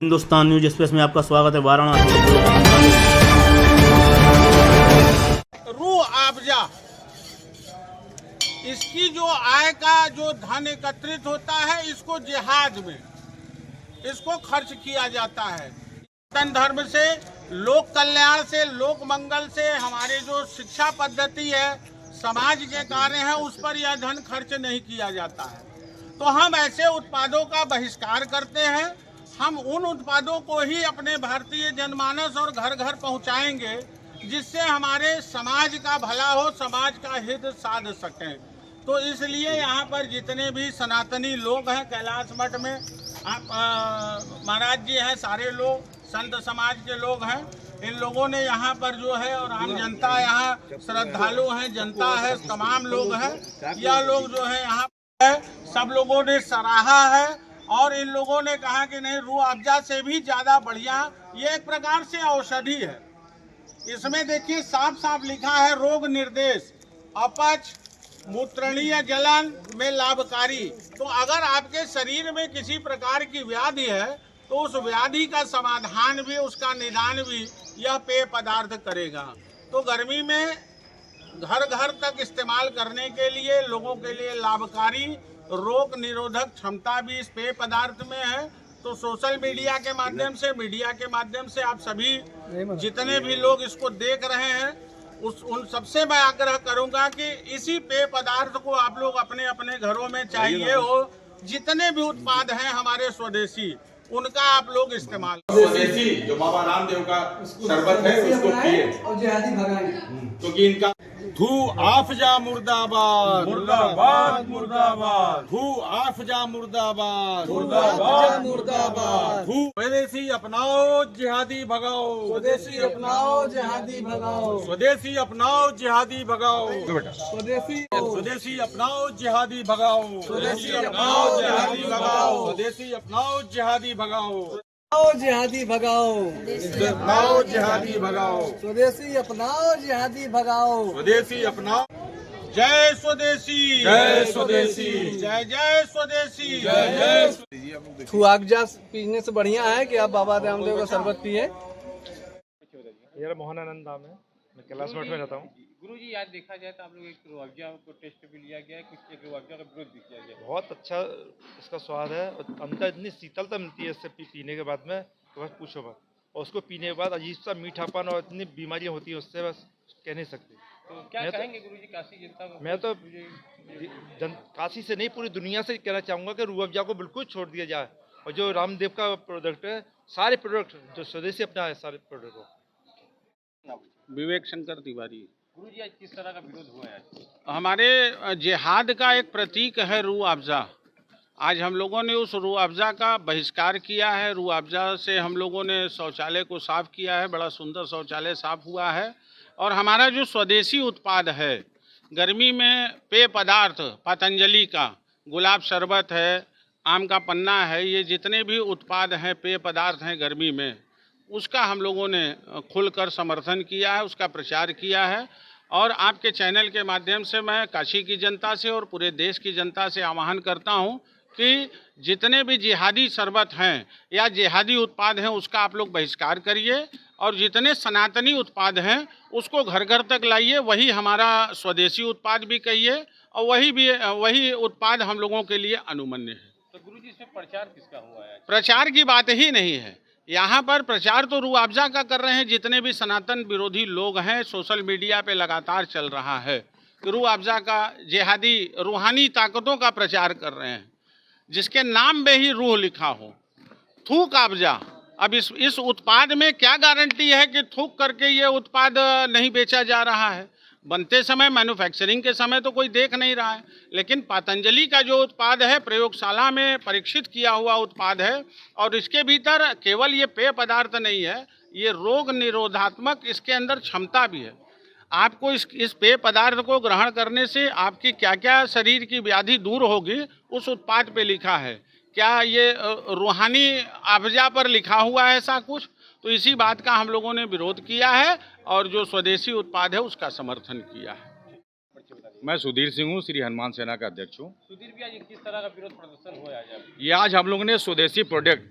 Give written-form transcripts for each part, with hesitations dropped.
Hindustan news express में आपका स्वागत है। वाराणसी रूह अफ़ज़ा, इसकी जो आय का जो धन एकत्रित होता है, इसको जिहाद में इसको खर्च किया जाता है। धन धर्म से, लोक कल्याण से, लोक मंगल से, हमारे जो शिक्षा पद्धति है, समाज के कार्य हैं, उस पर यह धन खर्च नहीं किया जाता है। तो हम ऐसे उत्पादों का बहिष्कार करते हैं। हम उन उत्पादों को ही अपने भारतीय जनमानस और घर घर पहुंचाएंगे, जिससे हमारे समाज का भला हो, समाज का हित साध सकें। तो इसलिए यहाँ पर जितने भी सनातनी लोग हैं कैलाश मठ में, आप महाराज जी हैं, सारे लोग संत समाज के लोग हैं, इन लोगों ने यहाँ पर जो है, और आम जनता यहाँ श्रद्धालु हैं, जनता है, तमाम लोग हैं, यह लोग जो है यहाँ है, सब लोगों ने सराहा है। और इन लोगों ने कहा कि नहीं, रूह अफ़ज़ा से भी ज़्यादा बढ़िया ये एक प्रकार से औषधि है। इसमें देखिए साफ साफ लिखा है, रोग निर्देश, अपच, मूत्रणीय जलन में लाभकारी। तो अगर आपके शरीर में किसी प्रकार की व्याधि है, तो उस व्याधि का समाधान भी, उसका निदान भी यह पेय पदार्थ करेगा। तो गर्मी में घर घर तक इस्तेमाल करने के लिए, लोगों के लिए लाभकारी, रोग निरोधक क्षमता भी इस पेय पदार्थ में है। तो सोशल मीडिया के माध्यम से, मीडिया के माध्यम से आप सभी जितने भी लोग इसको देख रहे हैं, उन सबसे मैं आग्रह करूंगा कि इसी पेय पदार्थ को आप लोग अपने अपने घरों में चाहिए हो, जितने भी उत्पाद हैं हमारे स्वदेशी, उनका आप लोग इस्तेमाल। स्वदेशी जो बाबा रामदेव का शरबत है उसको पिए, क्योंकि इनका रूह अफ़ज़ा मुर्दाबाद, मुर्दाबाद मुर्दाबाद, रूह अफ़ज़ा मुर्दाबाद, मुर्दाबाद मुर्दाबाद। स्वदेशी अपनाओ, जिहादी भगाओ, स्वदेशी अपनाओ, जिहादी भगाओ, स्वदेशी अपनाओ, जिहादी भगाओ, स्वदेशी स्वदेशी अपनाओ, जिहादी भगाओ, स्वदेशी अपनाओ, जिहादी भगाओ, स्वदेशी अपनाओ, जिहादी भगाओ, अपनाओ जिहादी भगाओ, अपनाओ, जिहादी भगाओ, स्वदेशी अपनाओ, जिहादी भगाओ, स्वदेशी अपनाओ। जय स्वदेशी, जय स्वदेशी, जय जय स्वदेशी, जय जय। रूह अफ़ज़ा पीने से बढ़िया है कि आप बाबा रामदेव का शरबत पिए। मेरा मोहनानंद नाम है, मैं कैलाश मठ में रहता हूँ। गुरुजी, आज देखा जाए तो आप लोग एक रूह अफ़ज़ा को टेस्ट भी लिया गया है, कुछ एक रूह अफ़ज़ा का विरोध भी किया गया है। बहुत अच्छा इसका स्वाद है और अंदर इतनी शीतलता मिलती है इससे पीने के बाद में कि बस पूछो मत। और उसको पीने के बाद अजीब सा मीठापन और इतनी बीमारियाँ होती हैं उससे, बस कह नहीं सकते। तो क्या कहेंगे गुरुजी काशी जनता को? मैं तो काशी से नहीं, पूरी दुनिया से कहना चाहूँगा कि रूह अफ़ज़ा को बिल्कुल छोड़ दिया जाए, और जो रामदेव का प्रोडक्ट है, सारे प्रोडक्ट जो स्वदेशी अपना है, सारे प्रोडक्ट को। विवेक शंकर तिवारी। गुरुजी, आज किस तरह का विरोध हुआ है? आज हमारे जिहाद का एक प्रतीक है रूह अफ़ज़ा। आज हम लोगों ने उस रूह अफ़ज़ा का बहिष्कार किया है। रूह अफ़ज़ा से हम लोगों ने शौचालय को साफ़ किया है, बड़ा सुंदर शौचालय साफ़ हुआ है। और हमारा जो स्वदेशी उत्पाद है, गर्मी में पेय पदार्थ पतंजलि का गुलाब शरबत है, आम का पन्ना है, ये जितने भी उत्पाद हैं, पेय पदार्थ हैं गर्मी में, उसका हम लोगों ने खुलकर समर्थन किया है, उसका प्रचार किया है। और आपके चैनल के माध्यम से मैं काशी की जनता से और पूरे देश की जनता से आह्वान करता हूं कि जितने भी जिहादी शरबत हैं या जिहादी उत्पाद हैं, उसका आप लोग बहिष्कार करिए, और जितने सनातनी उत्पाद हैं उसको घर घर तक लाइए। वही हमारा स्वदेशी उत्पाद भी कहिए, और वही उत्पाद हम लोगों के लिए अनुमन्य है। तो गुरुजी, इसमें प्रचार किसका हुआ है? प्रचार की बात ही नहीं है यहाँ पर। प्रचार तो रूह अफ़ज़ा का कर रहे हैं, जितने भी सनातन विरोधी लोग हैं, सोशल मीडिया पे लगातार चल रहा है कि रूह अफ़ज़ा का जिहादी रूहानी ताकतों का प्रचार कर रहे हैं, जिसके नाम में ही रूह लिखा हो। थूक अफ़ज़ा, अब इस उत्पाद में क्या गारंटी है कि थूक करके ये उत्पाद नहीं बेचा जा रहा है? बनते समय, मैन्युफैक्चरिंग के समय तो कोई देख नहीं रहा है, लेकिन पतंजलि का जो उत्पाद है, प्रयोगशाला में परीक्षित किया हुआ उत्पाद है, और इसके भीतर केवल ये पेय पदार्थ नहीं है, ये रोग निरोधात्मक इसके अंदर क्षमता भी है। आपको इस पेय पदार्थ को ग्रहण करने से आपकी क्या क्या शरीर की व्याधि दूर होगी, उस उत्पाद पे लिखा है। क्या ये रूहानी अफ़ज़ा पर लिखा हुआ है ऐसा कुछ? तो इसी बात का हम लोगों ने विरोध किया है, और जो स्वदेशी उत्पाद है उसका समर्थन किया है। मैं सुधीर सिंह हूँ, श्री हनुमान सेना का अध्यक्ष हूँ। सुधीर भी, आज किस तरह का विरोध प्रदर्शन हुआ है? आज ये आज हम लोगों ने स्वदेशी प्रोडक्ट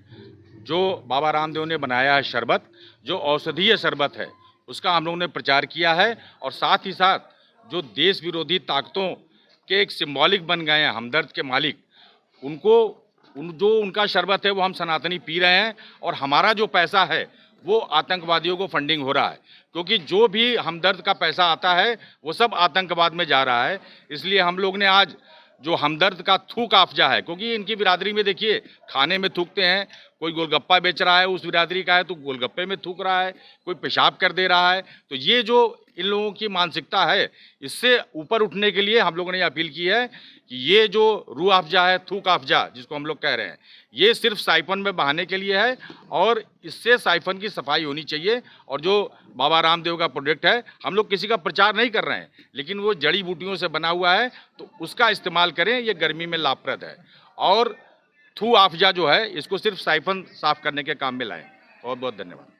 जो बाबा रामदेव ने बनाया है शरबत, जो औषधीय शरबत है, उसका हम लोगों ने प्रचार किया है। और साथ ही साथ जो देश विरोधी ताकतों के एक सिंबॉलिक बन गए हैं हमदर्द के मालिक, जो उनका शरबत है वो हम सनातनी पी रहे हैं। और हमारा जो पैसा है वो आतंकवादियों को फंडिंग हो रहा है, क्योंकि जो भी हमदर्द का पैसा आता है वो सब आतंकवाद में जा रहा है। इसलिए हम लोग ने आज जो हमदर्द का थूक अफजा है, क्योंकि इनकी बिरादरी में देखिए खाने में थूकते हैं, कोई गोलगप्पा बेच रहा है उस बिरादरी का है तो गोलगप्पे में थूक रहा है, कोई पेशाब कर दे रहा है। तो ये जो इन लोगों की मानसिकता है, इससे ऊपर उठने के लिए हम लोगों ने अपील की है कि ये जो रूह अफजा है, थूक अफजा जिसको हम लोग कह रहे हैं, ये सिर्फ साइफन में बहाने के लिए है और इससे साइफन की सफाई होनी चाहिए। और जो बाबा रामदेव का प्रोडक्ट है, हम लोग किसी का प्रचार नहीं कर रहे हैं, लेकिन वो जड़ी बूटियों से बना हुआ है तो उसका इस्तेमाल करें, ये गर्मी में लाभप्रद है। और थू अफजा जो है इसको सिर्फ साइफन साफ करने के काम में लाएं। बहुत बहुत धन्यवाद।